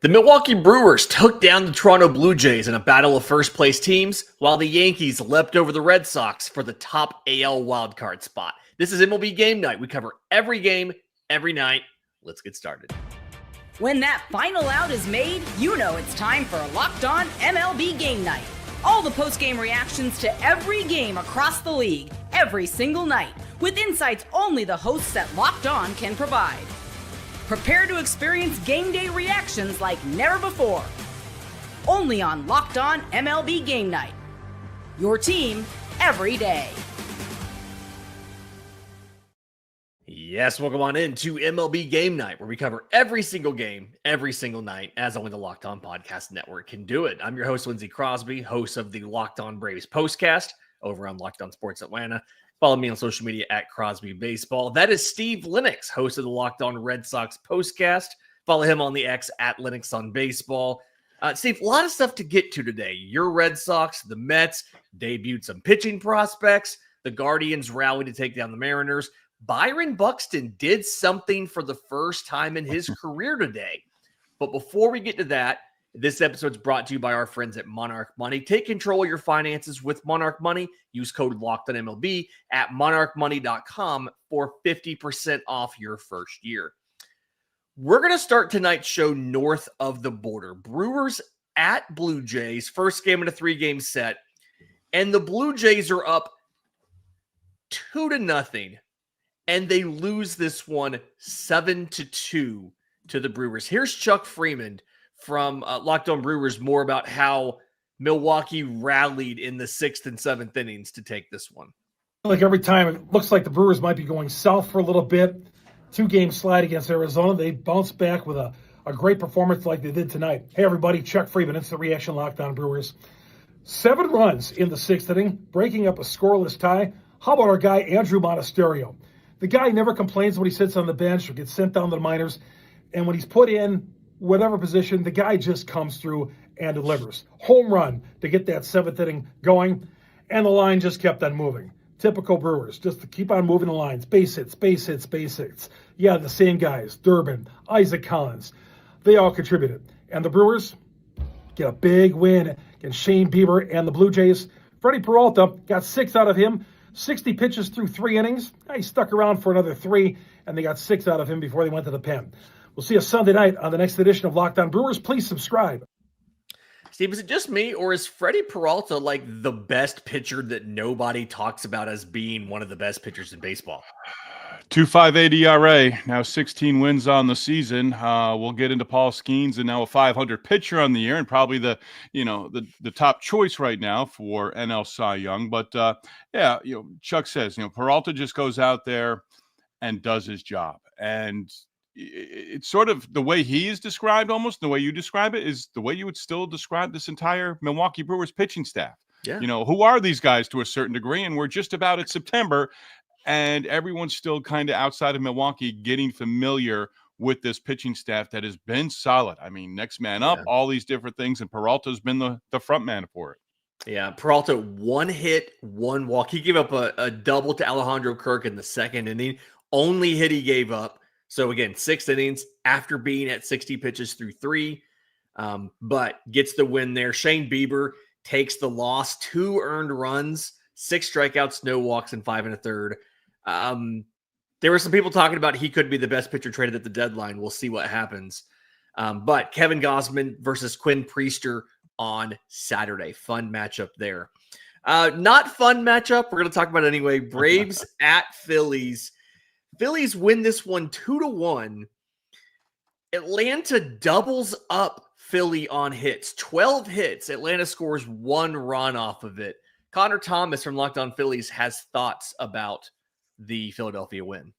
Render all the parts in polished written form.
The Milwaukee Brewers took down the Toronto Blue Jays in a battle of first-place teams, while the Yankees leapt over the Red Sox for the top AL wildcard spot. This is MLB Game Night. We cover every game, every night. Let's get started. When that final out is made, you know it's time for Locked On MLB Game Night. All the post-game reactions to every game across the league, every single night, with insights only the hosts at Locked On can provide. Prepare to experience game day reactions like never before. Only on Locked On MLB Game Night. Your team every day. Yes, welcome on in to MLB Game Night, where we cover every single game, every single night, as only the Locked On Podcast Network can do it. I'm your host, Lindsey Crosby, host of the Locked On Braves postcast over on Locked On Sports Atlanta. Follow me on social media at Crosby Baseball. That is Steve Lennox, host of the Locked On Red Sox postcast. Follow him on the X at Lennox on Baseball. Steve, a lot of stuff to get to today. Your Red Sox, the Mets debuted some pitching prospects. The Guardians rallied to take down the Mariners. Byron Buxton did something for the first time in his career today. But before we get to that, this episode is brought to you by our friends at Monarch Money. Take control of your finances with Monarch Money. Use code LOCKEDONMLB at monarchmoney.com for 50% off your first year. We're going to start tonight's show north of the border. Brewers at Blue Jays, first game in a 3-game set. And the Blue Jays are up 2-0. And they lose this one 7-2 to the Brewers. Here's Chuck Freeman from Locked On Brewers more about how Milwaukee rallied in the 6th and 7th innings to take this one. Like every time, it looks like the Brewers might be going south for a little bit. 2-game slide against Arizona. They bounce back with a great performance like they did tonight. Hey, everybody, Chuck Freeman, Instant Reaction, Locked On Brewers. 7 runs in the 6th inning, breaking up a scoreless tie. How about our guy, Andrew Monasterio? The guy never complains when he sits on the bench or gets sent down to the minors. And when he's put in whatever position, the guy just comes through and delivers. Home run to get that 7th inning going. And the line just kept on moving. Typical Brewers, just to keep on moving the lines. Base hits, base hits, base hits. Yeah, the same guys, Durbin, Isaac Collins. They all contributed. And the Brewers get a big win against Shane Bieber and the Blue Jays. Freddie Peralta got 6 out of him. 60 pitches through 3 innings. He stuck around for another 3, and they got 6 out of him before they went to the pen. We'll see you Sunday night on the next edition of Locked On Brewers. Please subscribe. Steve, is it just me, or is Freddie Peralta like the best pitcher that nobody talks about as being one of the best pitchers in baseball? 2.58 ERA, now 16 wins on the season. We'll get into Paul Skeens, and now a 500 pitcher on the year, and probably the top choice right now for NL Cy Young. But Chuck says, Peralta just goes out there and does his job, and it's sort of the way he is described, almost the way you describe it is the way you would still describe this entire Milwaukee Brewers pitching staff. Yeah. Who are these guys to a certain degree? And we're just about at September, and everyone's still kind of outside of Milwaukee getting familiar with this pitching staff that has been solid. I mean, next man up, all these different things, and Peralta's been the front man for it. Yeah, Peralta, 1 hit, 1 walk. He gave up a double to Alejandro Kirk in the 2nd inning. Only hit he gave up. So again, 6 innings after being at 60 pitches through 3, but gets the win there. Shane Bieber takes the loss, 2 earned runs, 6 strikeouts, no walks, and 5 1/3. There were some people talking about he could be the best pitcher traded at the deadline. We'll see what happens. But Kevin Gausman versus Quinn Priester on Saturday. Fun matchup there. Not fun matchup. We're going to talk about it anyway. Braves at Phillies. Phillies win this one 2-1. Atlanta doubles up Philly on hits. 12 hits. Atlanta scores 1 run off of it. Connor Thomas from Locked On Phillies has thoughts about the Philadelphia win.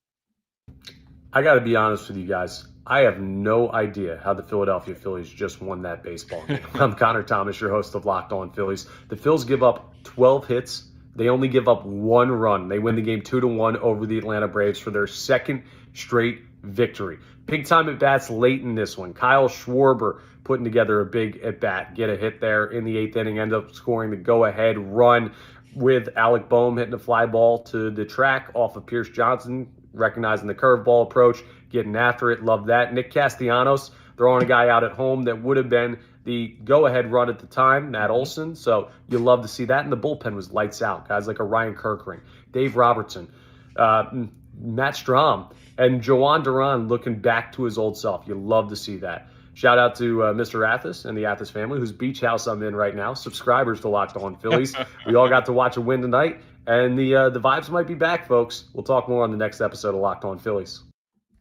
I got to be honest with you guys. I have no idea how the Philadelphia Phillies just won that baseball game. I'm Connor Thomas, your host of Locked On Phillies. The Phils give up 12 hits. They only give up 1 run. They win the game 2-1 over the Atlanta Braves for their 2nd straight victory. Big time at bats late in this one. Kyle Schwarber putting together a big at bat, get a hit there in the 8th inning, end up scoring the go-ahead run with Alec Boehm hitting a fly ball to the track off of Pierce Johnson, recognizing the curveball approach, getting after it. Love that. Nick Castellanos throwing a guy out at home that would have been the go-ahead run at the time, Matt Olson. So you love to see that. And the bullpen was lights out. Guys like a Ryan Kirkring, Dave Robertson, Matt Strom, and Joan Duran looking back to his old self. You love to see that. Shout out to Mr. Athos and the Athos family, whose beach house I'm in right now. Subscribers to Locked On Phillies. We all got to watch a win tonight, and the vibes might be back, folks. We'll talk more on the next episode of Locked On Phillies.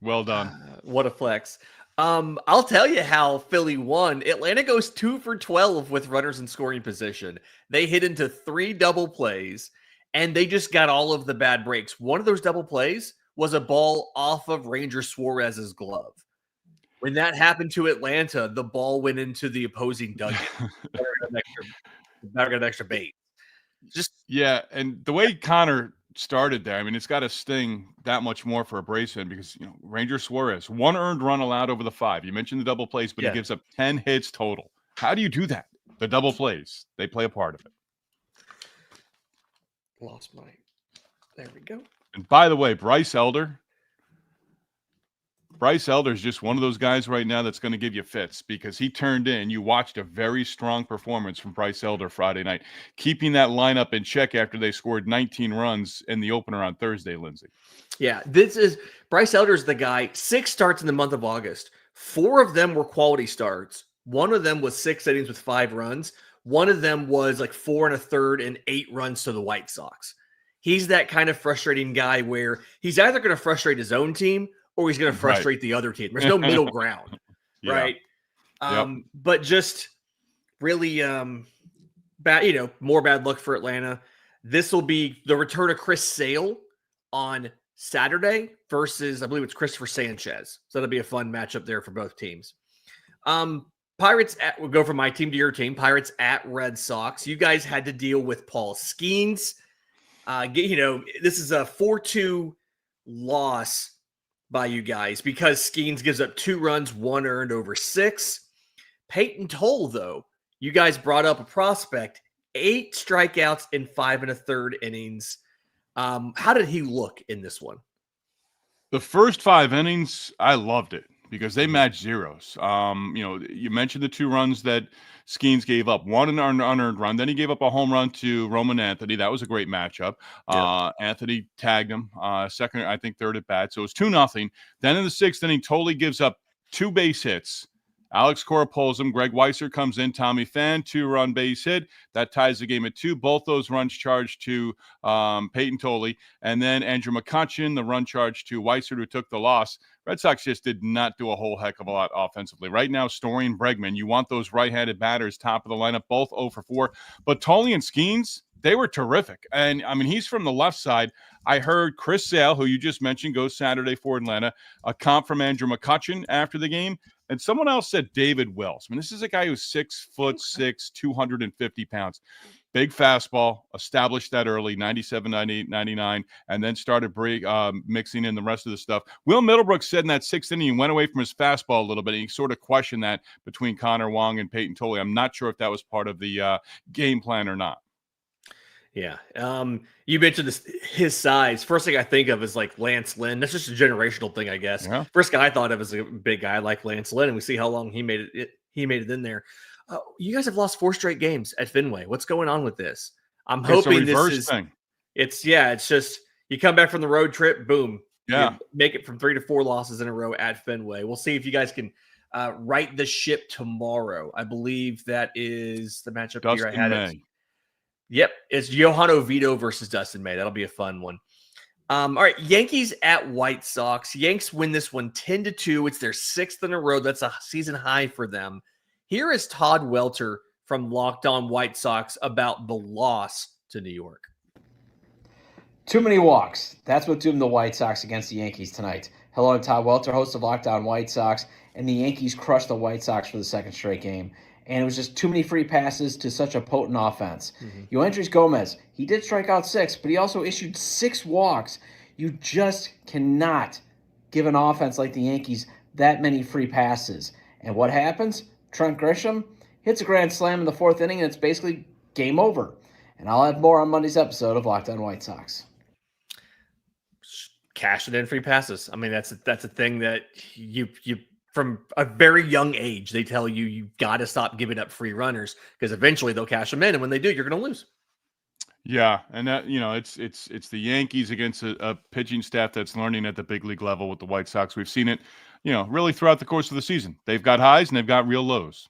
Well done. What a flex. I'll tell you how Philly won. Atlanta goes 2 for 12 with runners in scoring position. They hit into 3 double plays, and they just got all of the bad breaks. One of those double plays was a ball off of Ranger Suarez's glove. When that happened to Atlanta, the ball went into the opposing dugout. Better get an extra bait. Yeah, and the way Connor started there, I mean, it's got to sting that much more for a Braves fan because, Ranger Suarez, 1 earned run allowed over the 5. You mentioned the double plays, but he gives up 10 hits total. How do you do that? The double plays, they play a part of it. There we go. And by the way, Bryce Elder is just one of those guys right now that's going to give you fits because he turned in. You watched a very strong performance from Bryce Elder Friday night, keeping that lineup in check after they scored 19 runs in the opener on Thursday, Lindsay. Yeah, Bryce Elder's the guy. 6 starts in the month of August. 4 of them were quality starts. One of them was 6 innings with 5 runs. One of them was like 4 1/3 and 8 runs to the White Sox. He's that kind of frustrating guy where he's either going to frustrate his own team or he's going to frustrate the other team. There's no middle ground, right? But just really bad, more bad luck for Atlanta. This will be the return of Chris Sale on Saturday versus, I believe it's Christopher Sanchez. So that'll be a fun matchup there for both teams. Pirates we'll go from my team to your team. Pirates at Red Sox. You guys had to deal with Paul Skeens. This is a 4-2 loss by you guys because Skeens gives up 2 runs, 1 earned over 6. Peyton Toll, though, you guys brought up a prospect, 8 strikeouts in 5 1/3 innings. How did he look in this one? The first 5 innings, I loved it because they matched zeros. You mentioned the 2 runs that Skeens gave up, 1 an unearned run. Then he gave up a home run to Roman Anthony. That was a great matchup. Anthony tagged him second, I think third at bat. So it was 2-0. Then in the 6th inning, totally gives up 2 base hits. Alex Cora pulls him. Greg Weisser comes in. Tommy Pham, 2-run base hit. That ties the game at 2. Both those runs charged to Peyton Tolle. And then Andrew McCutchen, the run charged to Weisser, who took the loss. Red Sox just did not do a whole heck of a lot offensively. Right now, Story and Bregman, you want those right-handed batters top of the lineup, both 0 for 4. But Tolle and Skeens, they were terrific. And, I mean, he's from the left side. I heard Chris Sale, who you just mentioned, goes Saturday for Atlanta, a comp from Andrew McCutchen after the game. And someone else said David Wells. I mean, this is a guy who's 6'6", 250 pounds. Big fastball, established that early, 97, 98, 99, and then started mixing in the rest of the stuff. Will Middlebrook said in that 6th inning, he went away from his fastball a little bit. And he sort of questioned that between Connor Wong and Peyton Tolle. I'm not sure if that was part of the game plan or not. Yeah. You mentioned his size. First thing I think of is like Lance Lynn. That's just a generational thing, I guess. Yeah. First guy I thought of as a big guy like Lance Lynn, and we see how long he made it in there. You guys have lost 4 straight games at Fenway. What's going on with this? I'm hoping this is thing. It's just you come back from the road trip, boom. Yeah. You make it from 3 to 4 losses in a row at Fenway. We'll see if you guys can right the ship tomorrow. I believe that is the matchup Dustin here. I had May. it. Yep, it's Johan Oviedo versus Dustin May. That'll be a fun one. All right, Yankees at White Sox. Yanks win this one 10-2. It's their 6th in a row. That's a season high for them. Here is Todd Welter from Locked On White Sox about the loss to New York. Too many walks. That's what doomed the White Sox against the Yankees tonight. Hello, I'm Todd Welter, host of Locked On White Sox, and the Yankees crushed the White Sox for the 2nd straight game. And it was just too many free passes to such a potent offense. Yoendrys Gomez, he did strike out 6, but he also issued 6 walks. You just cannot give an offense like the Yankees that many free passes. And what happens? Trent Grisham hits a grand slam in the 4th inning, and it's basically game over. And I'll have more on Monday's episode of Locked On White Sox. Cash it in free passes. I mean, that's a thing that you from a very young age, they tell you got to stop giving up free runners because eventually they'll cash them in, and when they do, you're going to lose. Yeah, and that it's the Yankees against a pitching staff that's learning at the big league level with the White Sox. We've seen it, really throughout the course of the season. They've got highs and they've got real lows.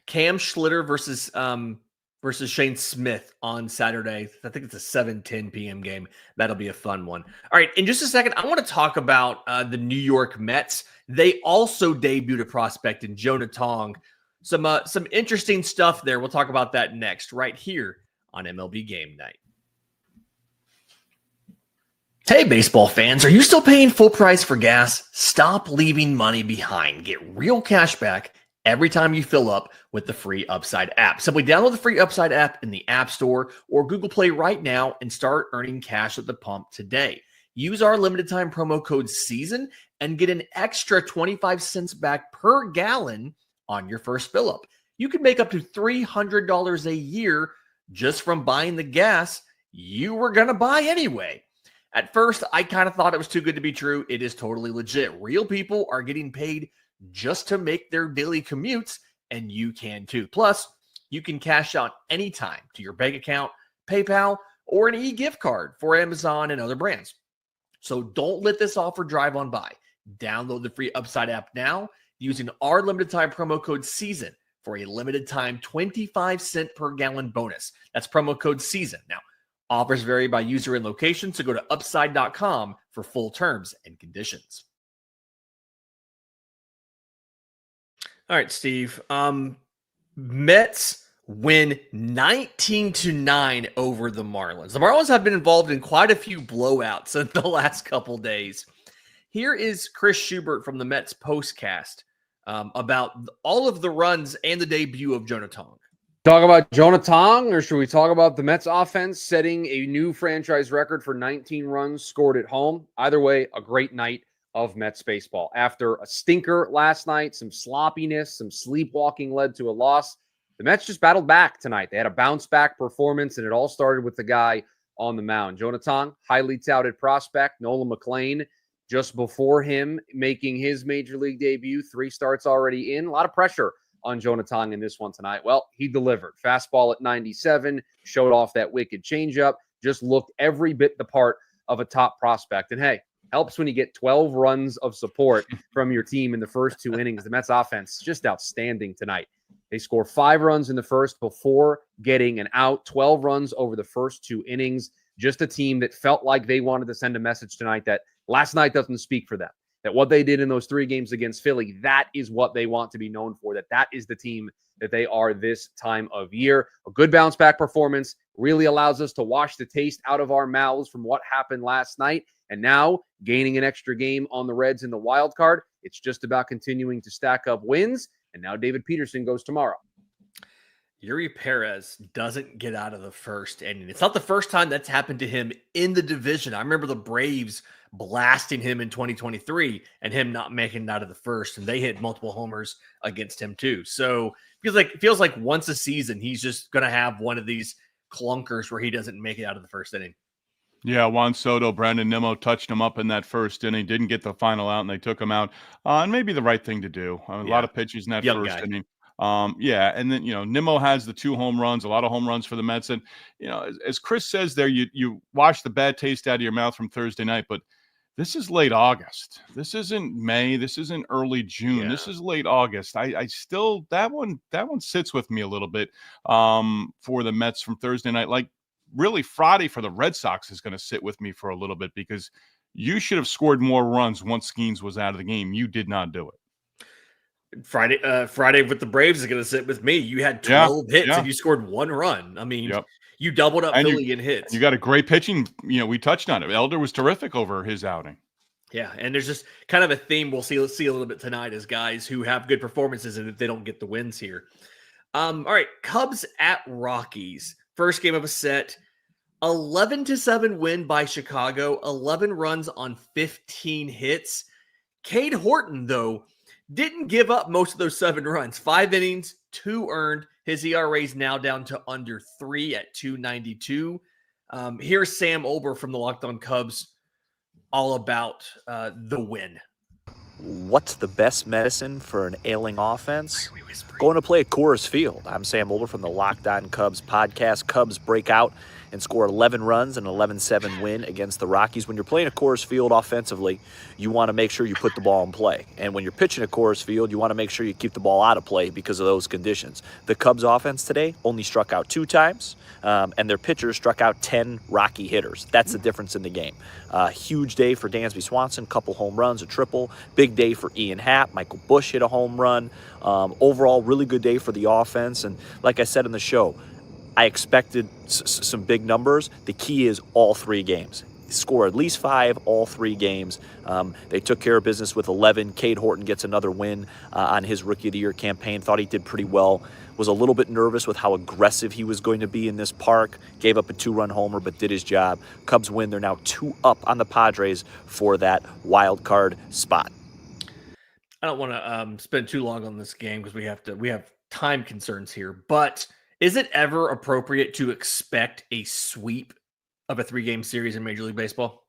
Cam Schlitter versus Shane Smith on Saturday. I think it's a 7:10 p.m. game. That'll be a fun one. All right, in just a second, I want to talk about the New York Mets. They also debuted a prospect in Jonah Tong. Some interesting stuff there. We'll talk about that next, right here on MLB Game Night. Hey, baseball fans, are you still paying full price for gas? Stop leaving money behind. Get real cash back every time you fill up with the free Upside app. Simply download the free Upside app in the App Store or Google Play right now and start earning cash at the pump today. Use our limited time promo code SEASON and get an extra 25 cents back per gallon on your first fill up. You can make up to $300 a year just from buying the gas you were going to buy anyway. At first, I kind of thought it was too good to be true. It is totally legit. Real people are getting paid just to make their daily commutes, and you can too. Plus, you can cash out anytime to your bank account, PayPal, or an e-gift card for Amazon and other brands. So don't let this offer drive on by. Download the free Upside app now using our limited time promo code SEASON for a limited time 25 cent per gallon bonus. That's promo code SEASON. Now, offers vary by user and location, so go to upside.com for full terms and conditions. All right, Steve. Mets win 19-9 over the Marlins. The Marlins have been involved in quite a few blowouts in the last couple days. Here is Chris Schubert from the Mets postcast about all of the runs and the debut of Jonah Tong. Talk about Jonah Tong, or should we talk about the Mets offense setting a new franchise record for 19 runs scored at home? Either way, a great night of Mets baseball. After a stinker last night, some sloppiness, some sleepwalking led to a loss. The Mets just battled back tonight. They had a bounce-back performance, and it all started with the guy on the mound. Jonah Tong, highly touted prospect. Nolan McLean, just before him, making his major league debut. 3 starts already in. A lot of pressure on Jonah Tong in this one tonight. Well, he delivered. Fastball at 97, showed off that wicked changeup, just looked every bit the part of a top prospect. And hey, helps when you get 12 runs of support from your team in the first 2 innings. The Mets offense, just outstanding tonight. They score 5 runs in the first before getting an out, 12 runs over the first 2 innings. Just a team that felt like they wanted to send a message tonight that last night doesn't speak for them. That what they did in those 3 games against Philly, that is what they want to be known for, that is the team that they are this time of year. A good bounce-back performance really allows us to wash the taste out of our mouths from what happened last night. And now, gaining an extra game on the Reds in the wild card, it's just about continuing to stack up wins. And now David Peterson goes tomorrow. Yuri Perez doesn't get out of the first inning. It's not the first time that's happened to him in the division. I remember the Braves blasting him in 2023 and him not making it out of the first, and they hit multiple homers against him too. So it feels like once a season he's just going to have one of these clunkers where he doesn't make it out of the first inning. Yeah, Juan Soto, Brandon Nimmo touched him up in that first inning, didn't get the final out, and they took him out. And maybe the right thing to do. A lot of pitches in that Young first guy. inning. And then, Nimmo has the 2 home runs, a lot of home runs for the Mets. And, as Chris says there, you wash the bad taste out of your mouth from Thursday night, but this is late August. This isn't May. This isn't early June. Yeah. This is late August. I still, that one sits with me a little bit for the Mets from Thursday night. Like, really, Friday for the Red Sox is going to sit with me for a little bit because you should have scored more runs once Skeens was out of the game. You did not do it. Friday with the Braves is going to sit with me. You had 12 hits and you scored 1 run. I mean, you doubled up Philly in hits. You got a great pitching. We touched on it. Elder was terrific over his outing. Yeah, and there's just kind of a theme we'll see a little bit tonight as guys who have good performances and if they don't get the wins here. All right, Cubs at Rockies. First game of a set. 11-7 win by Chicago. 11 runs on 15 hits. Cade Horton, though, didn't give up most of those 7 runs. 5 innings, 2 earned. His ERA is now down to under 3 at 2.92. Here's Sam Olber from the Locked On Cubs all about the win. What's the best medicine for an ailing offense? Going to play at Coors Field. I'm Sam Mulder from the Locked On Cubs podcast. Cubs break out and score 11 runs and an 11-7 win against the Rockies. When you're playing at Coors Field offensively, you want to make sure you put the ball in play. And when you're pitching at Coors Field, you want to make sure you keep the ball out of play because of those conditions. The Cubs offense today only struck out 2 times, and their pitchers struck out 10 Rocky hitters. That's the difference in the game. Huge day for Dansby Swanson, couple home runs, a triple. Big day for Ian Happ. Michael Busch hit a home run. Overall, really good day for the offense. And like I said in the show, I expected some big numbers. The key is all 3 games. Score at least 5 all 3 games. They took care of business with 11. Cade Horton gets another win on his Rookie of the Year campaign. Thought he did pretty well. Was a little bit nervous with how aggressive he was going to be in this park. Gave up a 2-run homer, but did his job. Cubs win. They're now 2 up on the Padres for that wild card spot. I don't want to spend too long on this game because we have time concerns here. But is it ever appropriate to expect a sweep of a 3-game series in Major League Baseball?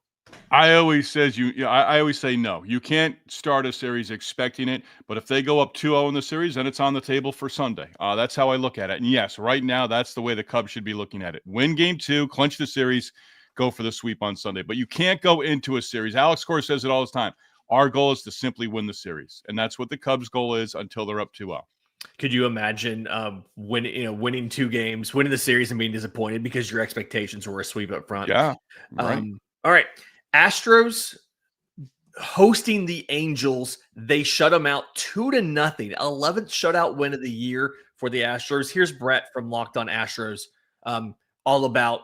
I always say no. You can't start a series expecting it, but if they go up 2-0 in the series, then it's on the table for Sunday. That's how I look at it. And yes, right now, that's the way the Cubs should be looking at it. Win game 2, clinch the series, go for the sweep on Sunday. But you can't go into a series. Alex Cora says it all the time. Our goal is to simply win the series, and that's what the Cubs' goal is until they're up 2-0. Could you imagine winning 2 games, winning the series and being disappointed because your expectations were a sweep up front? Yeah. Right. All right. Astros hosting the Angels. They shut them out 2-0. 11th shutout win of the year for the Astros. Here's Brett from Locked On Astros, all about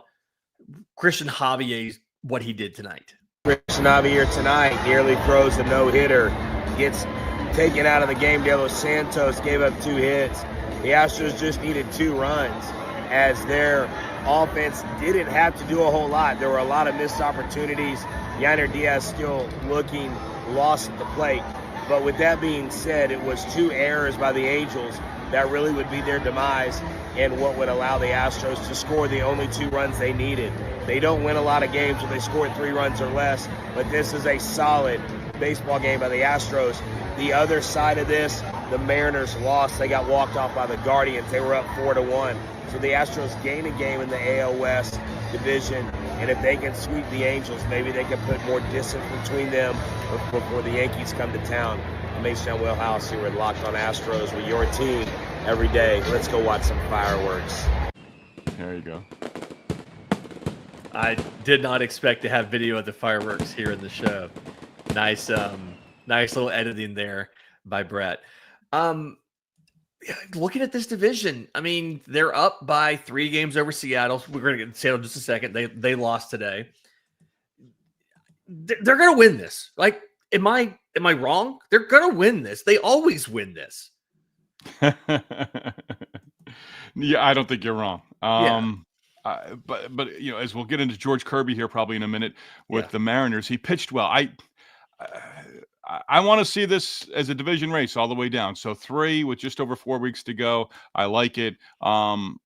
Christian Javier, what he did tonight. Christian Javier tonight nearly throws a no-hitter, gets taken out of the game. De Los Santos gave up 2 hits. The Astros just needed 2 runs as their offense didn't have to do a whole lot. There were a lot of missed opportunities. Yainer Diaz still looking lost at the plate. But with that being said, it was 2 errors by the Angels that really would be their demise and what would allow the Astros to score the only 2 runs they needed. They don't win a lot of games when they score 3 runs or less, but this is a solid baseball game by the Astros. The other side of this, the Mariners lost. They got walked off by the Guardians. They were up 4-1. So the Astros gain a game in the AL West division, and if they can sweep the Angels, maybe they can put more distance between them before the Yankees come to town. I'm Mason Wellhouse here with Locked On Astros with your team every day. Let's go watch some fireworks. There you go. I did not expect to have video of the fireworks here in the show. Nice little editing there by Brett. Looking at this division, I mean, they're up by 3 games over Seattle. We're going to get to Seattle in just a second. They lost today. They're going to win this. Like, am I wrong? They're going to win this. They always win this. Yeah, I don't think you're wrong. But you know, as we'll get into George Kirby here probably in a minute with the Mariners, he pitched well. I want to see this as a division race all the way down. So 3 with just over 4 weeks to go. I like it. No,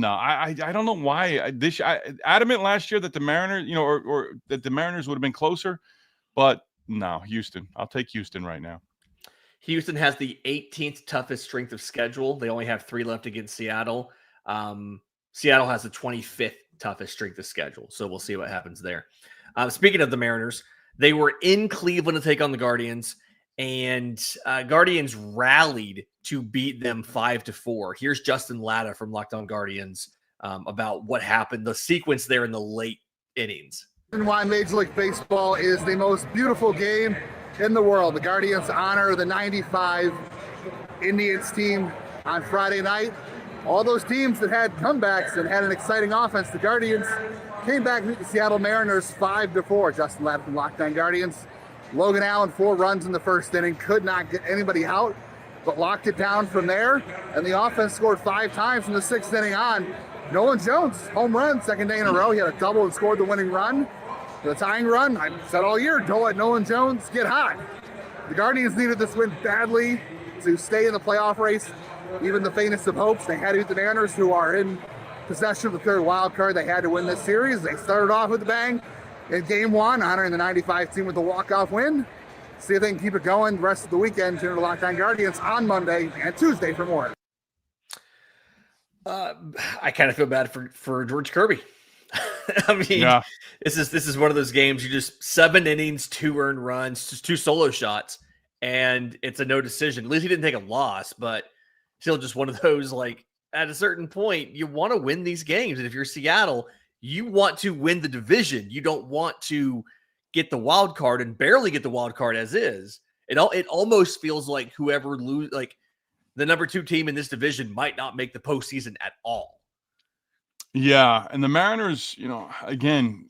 I don't know why. Adamant last year that the Mariners, you know, or that the Mariners would have been closer, but no, Houston. I'll take Houston right now. Houston has the 18th toughest strength of schedule. They only have 3 left against Seattle. Seattle has the 25th toughest strength of schedule. So we'll see what happens there. Speaking of the Mariners, they were in Cleveland to take on the Guardians, and Guardians rallied to beat them 5-4. Here's Justin Latta from Locked On Guardians about what happened, the sequence there in the late innings. And why Major League Baseball is the most beautiful game in the world. The Guardians honor the 95 Indians team on Friday night. All those teams that had comebacks and had an exciting offense, the Guardians came back to meet the Seattle Mariners 5-4. Justin Latta from Locked On Guardians. Logan Allen, 4 runs in the first inning, could not get anybody out, but locked it down from there. And the offense scored 5 times from the 6th inning on. Nolan Jones, home run, 2nd day in a row. He had a double and scored the winning run. The tying run, I said all year, don't let Nolan Jones get hot. The Guardians needed this win badly to stay in the playoff race. Even the faintest of hopes, they had to beat the Mariners, who are in possession of the 3rd wild card. They had to win this series. They started off with a bang in Game 1, honoring the 95 team with a walk-off win. see if they can keep it going the rest of the weekend. Tune in to Locked On Guardians on Monday and Tuesday for more. I kind of feel bad for George Kirby. I mean, this is one of those games you just 7 innings, 2 earned runs, just 2 solo shots, and it's a no decision. At least he didn't take a loss, but still just one of those, like, at a certain point, you want to win these games. And if you're Seattle, you want to win the division. You don't want to get the wild card and barely get the wild card as is. It almost feels like whoever like the number 2 team in this division might not make the postseason at all. Yeah, and the Mariners, again,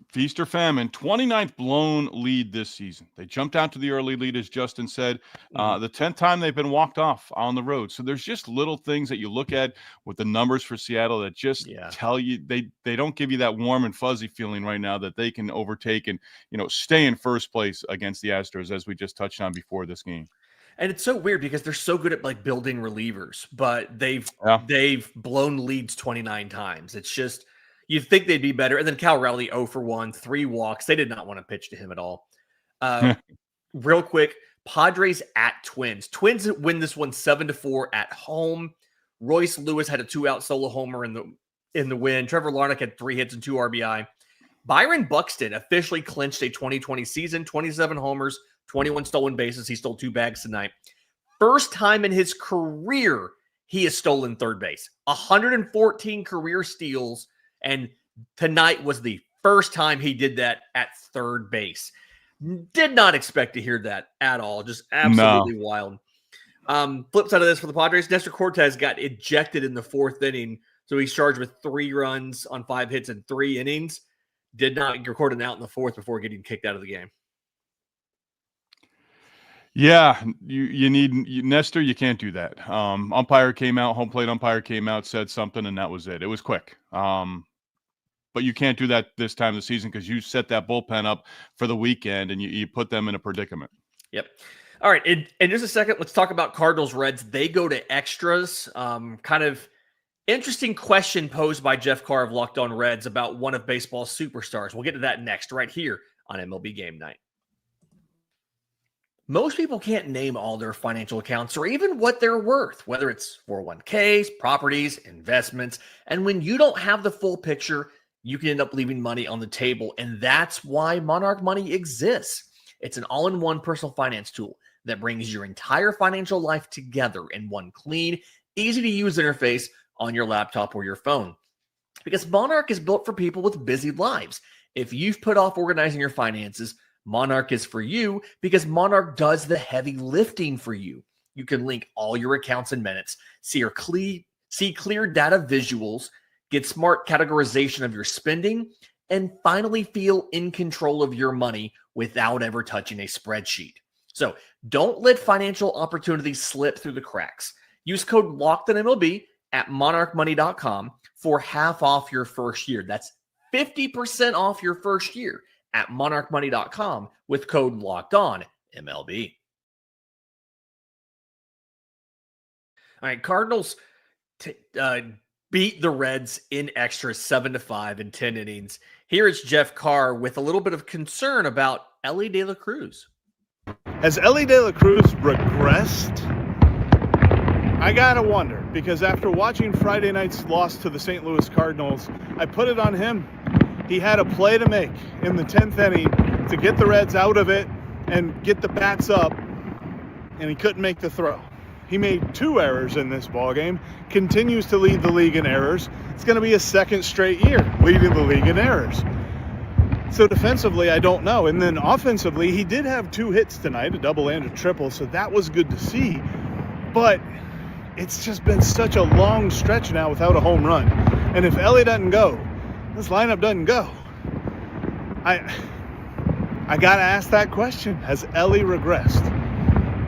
feast or famine, 29th blown lead this season. They jumped out to the early lead, as Justin said. The 10th time they've been walked off on the road. So there's just little things that you look at with the numbers for Seattle that just tell you they don't give you that warm and fuzzy feeling right now that they can overtake and stay in first place against the Astros, as we just touched on before this game. And it's so weird because they're so good at like building relievers, but they've blown leads 29 times. It's just, you'd think they'd be better. And then Cal Raleigh 0 for 1, 3 walks. They did not want to pitch to him at all. Real quick, Padres at Twins. Twins win this one 7-4 at home. Royce Lewis had a 2-out solo homer in the win. Trevor Larnach had 3 hits and 2 RBI. Byron Buxton officially clinched a 2020 season, 27 homers, 21 stolen bases. He stole 2 bags tonight. First time in his career he has stolen third base. 114 career steals, and tonight was the first time he did that at third base. Did not expect to hear that at all. Just absolutely wild. Flip side of this for the Padres, Nestor Cortez got ejected in the 4th inning, so he's charged with 3 runs on 5 hits in 3 innings. Did not record an out in the 4th before getting kicked out of the game. Yeah, you need Nestor. You can't do that. Umpire came out, home plate umpire came out, said something, and that was it. It was quick. But you can't do that this time of the season because you set that bullpen up for the weekend and you put them in a predicament. Yep. All right. In just a second, let's talk about Cardinals Reds. They go to extras. Kind of interesting question posed by Jeff Carr of Locked On Reds about one of baseball's superstars. We'll get to that next, right here on MLB Game Night. Most people can't name all their financial accounts or even what they're worth, whether it's 401ks, properties, investments. And when you don't have the full picture, you can end up leaving money on the table. And that's why Monarch Money exists. It's an all-in-one personal finance tool that brings your entire financial life together in one clean, easy-to-use interface on your laptop or your phone. Because Monarch is built for people with busy lives. If you've put off organizing your finances, Monarch is for you because Monarch does the heavy lifting for you. You can link all your accounts in minutes, see clear data visuals, get smart categorization of your spending, and finally feel in control of your money without ever touching a spreadsheet. So don't let financial opportunities slip through the cracks. Use code LOCKEDONMLB at monarchmoney.com for half off your first year. That's 50% off your first year at monarchmoney.com with code LOCKEDONMLB. All right, Cardinals beat the Reds in extra 7-5 in 10 innings. Here is Jeff Carr with a little bit of concern about Elly De La Cruz. Has Elly De La Cruz regressed? I gotta wonder, because after watching Friday night's loss to the St. Louis Cardinals, I put it on him. He had a play to make in the 10th inning to get the Reds out of it and get the bats up, and he couldn't make the throw. He made 2 errors in this ballgame, continues to lead the league in errors. It's going to be a second straight year leading the league in errors. So defensively, I don't know. And then offensively, he did have 2 hits tonight, a double and a triple, so that was good to see. But it's just been such a long stretch now without a home run. And if Elly doesn't go, this lineup doesn't go. I got to ask that question. Has Elly regressed?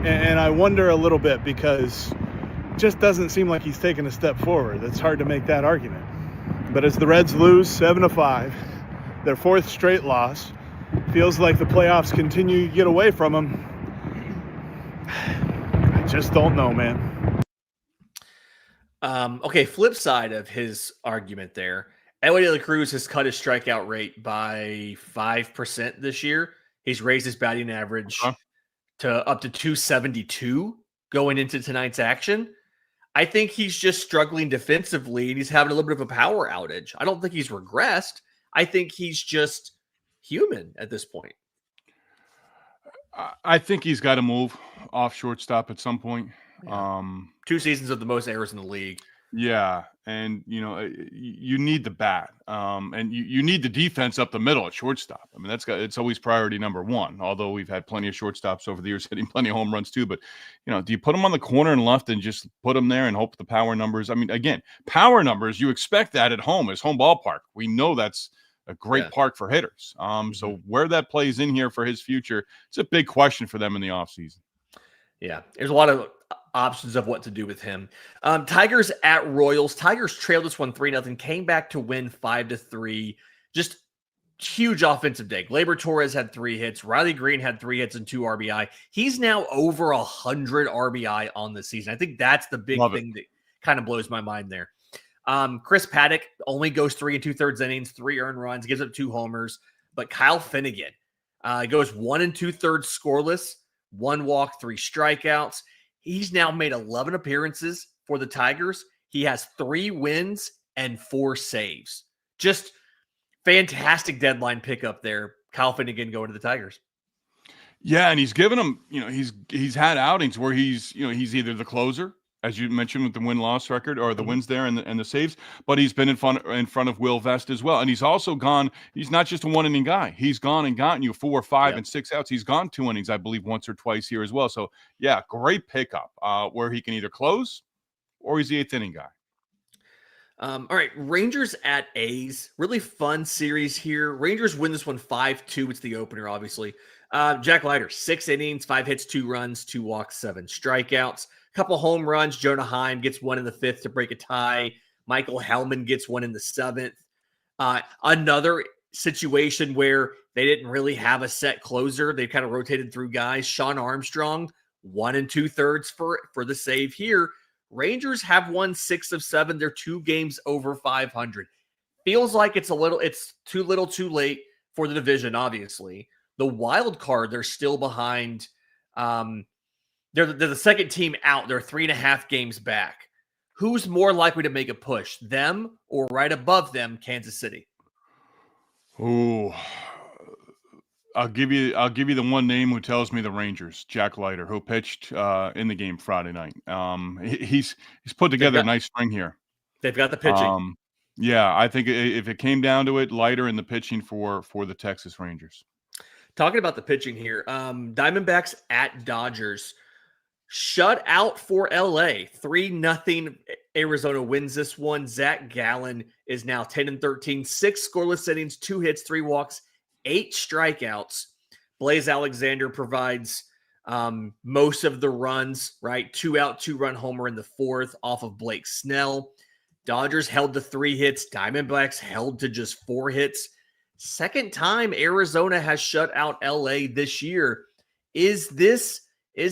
And I wonder a little bit because it just doesn't seem like he's taken a step forward. It's hard to make that argument. But as the Reds lose 7-5, their 4th straight loss, feels like the playoffs continue to get away from them. I just don't know, man. Okay, flip side of his argument there. Elly De La Cruz has cut his strikeout rate by 5% this year. He's raised his batting average to up to 272 going into tonight's action. I think he's just struggling defensively and he's having a little bit of a power outage. I don't think he's regressed. I think he's just human at this point. I think he's got to move off shortstop at some point. Yeah. 2 seasons of the most errors in the league. Yeah, and you need the bat, and you need the defense up the middle at shortstop. I mean, it's always priority number one. Although we've had plenty of shortstops over the years hitting plenty of home runs too. But do you put them on the corner and left and just put them there and hope the power numbers? I mean, again, power numbers, you expect that at home as home ballpark. We know that's a great park for hitters. So where that plays in here for his future, it's a big question for them in the offseason. Yeah, there's a lot of options of what to do with him. Tigers at Royals. Tigers trailed this one 3-0, came back to win 5-3. Just huge offensive day. Gleyber Torres had 3 hits. Riley Green had 3 hits and 2 RBI. He's now over 100 RBI on the season. I think that's the big thing that kind of blows my mind there. Chris Paddock only goes 3 2/3 innings, 3 earned runs, gives up 2 homers. But Kyle Finnegan goes 1 2/3 scoreless, 1 walk, 3 strikeouts. He's now made 11 appearances for the Tigers. He has 3 wins and 4 saves. Just fantastic deadline pickup there. Kyle Finnegan going to the Tigers. Yeah, and he's given them, he's had outings where he's either the closer, as you mentioned with the win-loss record, or the wins there and the saves, but he's been in front of Will Vest as well. And he's also gone, he's not just a one-inning guy. He's gone and gotten you 4, 5, and 6 outs. He's gone 2 innings, I believe, once or twice here as well. So, yeah, great pickup where he can either close or he's the 8th inning guy. All right, Rangers at A's. Really fun series here. Rangers win this one 5-2. It's the opener, obviously. Jack Leiter, 6 innings, 5 hits, 2 runs, 2 walks, 7 strikeouts. Couple home runs. Jonah Heim gets 1 in the 5th to break a tie. Michael Hellman gets 1 in the 7th. Another situation where they didn't really have a set closer. They kind of rotated through guys. Sean Armstrong, 1 2/3 for the save here. Rangers have won 6 of 7. They're 2 games over 500. Feels like it's too little too late for the division, obviously. The wild card, they're still behind. They're the second team out. They're 3.5 games back. Who's more likely to make a push, them or right above them, Kansas City? Oh, I'll give you the one name who tells me the Rangers, Jack Leiter, who pitched in the game Friday night. He's put together a nice string here. They've got the pitching. Yeah, I think if it came down to it, Leiter in the pitching for the Texas Rangers. Talking about the pitching here, Diamondbacks at Dodgers. Shut out for LA. 3-0. Arizona wins this one. Zach Gallen is now 10-13. 6 scoreless innings, 2 hits, 3 walks, 8 strikeouts. Blaze Alexander provides most of the runs, right? 2-out, 2-run homer in the 4th off of Blake Snell. Dodgers held to 3 hits. Diamondbacks held to just 4 hits. Second time Arizona has shut out LA this year. Is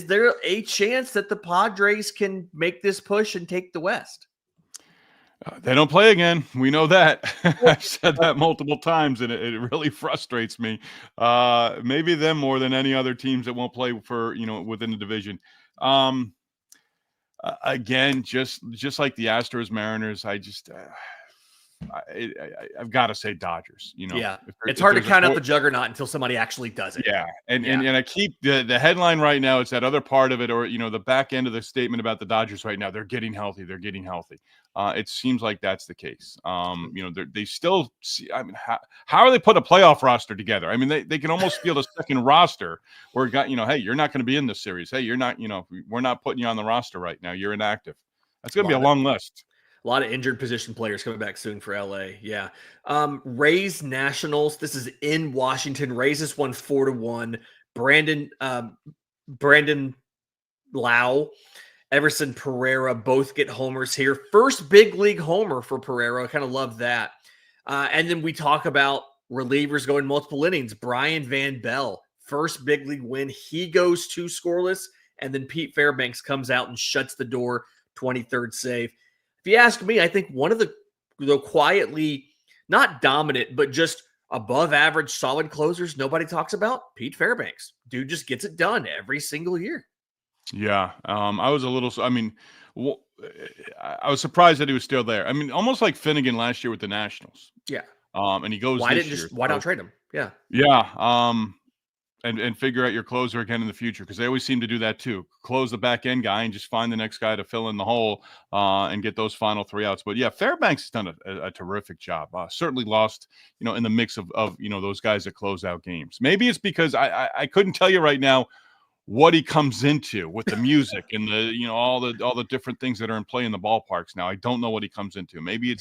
there a chance that the Padres can make this push and take the West? They don't play again. We know that. I've said that multiple times, and it really frustrates me. Maybe them more than any other teams that won't play for within the division. Again, just like the Astros, Mariners, I've got to say Dodgers. It's hard to count out the juggernaut until somebody actually does it. Yeah, and I keep the headline right now. It's that other part of it, or the back end of the statement about the Dodgers right now. They're getting healthy. They're getting healthy. It seems like that's the case. They still see. I mean, how are they put a playoff roster together? I mean, they can almost field a second roster where it got hey, you're not going to be in this series. Hey, you're not. We're not putting you on the roster right now. You're inactive. That's going to be a long list. A lot of injured position players coming back soon for LA. Yeah. Rays Nationals. This is in Washington. Rays has won 4-1. Brandon Lau, Everson Pereira both get homers here. First big league homer for Pereira. I kind of love that. And then we talk about relievers going multiple innings. Brian Van Bell, first big league win. He goes 2 scoreless. And then Pete Fairbanks comes out and shuts the door. 23rd save. If you ask me, I think one of the quietly, not dominant, but just above average, solid closers nobody talks about? Pete Fairbanks. Dude just gets it done every single year. Yeah. I was a little, I mean, I was surprised that he was still there. I mean, almost like Finnegan last year with the Nationals. Yeah. And he goes Why this didn't year. just why not trade him? Yeah. Yeah. And figure out your closer again in the future, because they always seem to do that too. Close the back end guy and just find the next guy to fill in the hole and get those final 3 outs. But yeah, Fairbanks has done a terrific job. Certainly lost, in the mix of those guys that close out games. Maybe it's because I couldn't tell you right now what he comes into with the music and the all the different things that are in play in the ballparks now. I don't know what he comes into. Maybe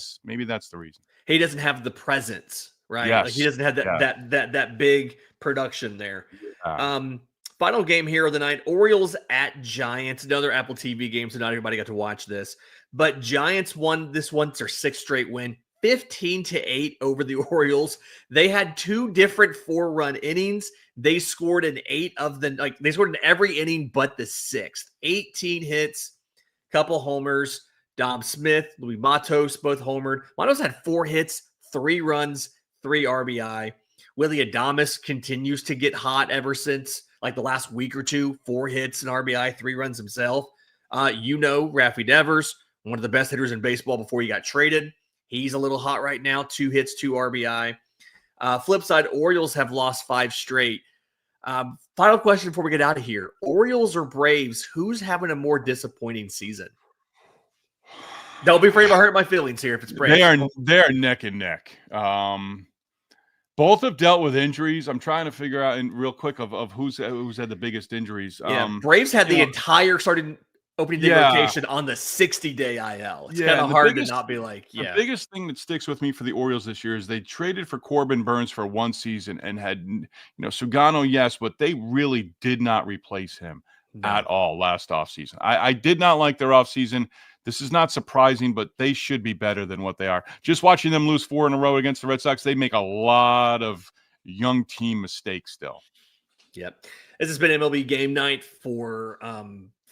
that's the reason. He doesn't have the presence, right? Yes. Like he doesn't have that big production there. Final game here of the night: Orioles at Giants. Another Apple TV game, so not everybody got to watch this. But Giants won this one. It's their 6th straight win, 15-8 over the Orioles. They had 2 different 4-run innings. They scored in 8 of the they scored in every inning but the 6th. 18 hits, couple homers. Dom Smith, Louis Matos both homered. Matos had 4 hits, 3 runs, 3 RBI. Willie Adames continues to get hot ever since the last week or two. 4 hits, an RBI, 3 runs himself. Raffy Devers, one of the best hitters in baseball before he got traded. He's a little hot right now. 2 hits, 2 RBI. Flip side, Orioles have lost 5 straight. Final question before we get out of here. Orioles or Braves, who's having a more disappointing season? Don't be afraid of hurting my feelings here if it's Braves. They are neck and neck. Both have dealt with injuries. I'm trying to figure out real quick of who's had the biggest injuries. Braves had the entire opening day rotation on the 60-day IL. It's kind of hard to not be like, The biggest thing that sticks with me for the Orioles this year is they traded for Corbin Burns for 1 season and had, Sugano, yes, but they really did not replace him at all last offseason. I did not like their offseason. This is not surprising, but they should be better than what they are. Just watching them lose 4 in a row against the Red Sox, they make a lot of young team mistakes still. Yep. This has been MLB Game Night for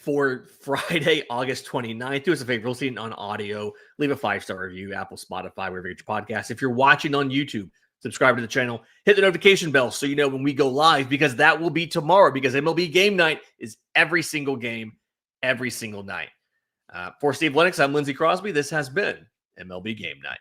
Friday, August 29th. Do us a favor, we'll see it on audio. Leave a 5-star review, Apple, Spotify, wherever you get your podcast. If you're watching on YouTube, subscribe to the channel. Hit the notification bell so you know when we go live, because that will be tomorrow, because MLB Game Night is every single game, every single night. For Steve Lennox, I'm Lindsey Crosby. This has been MLB Game Night.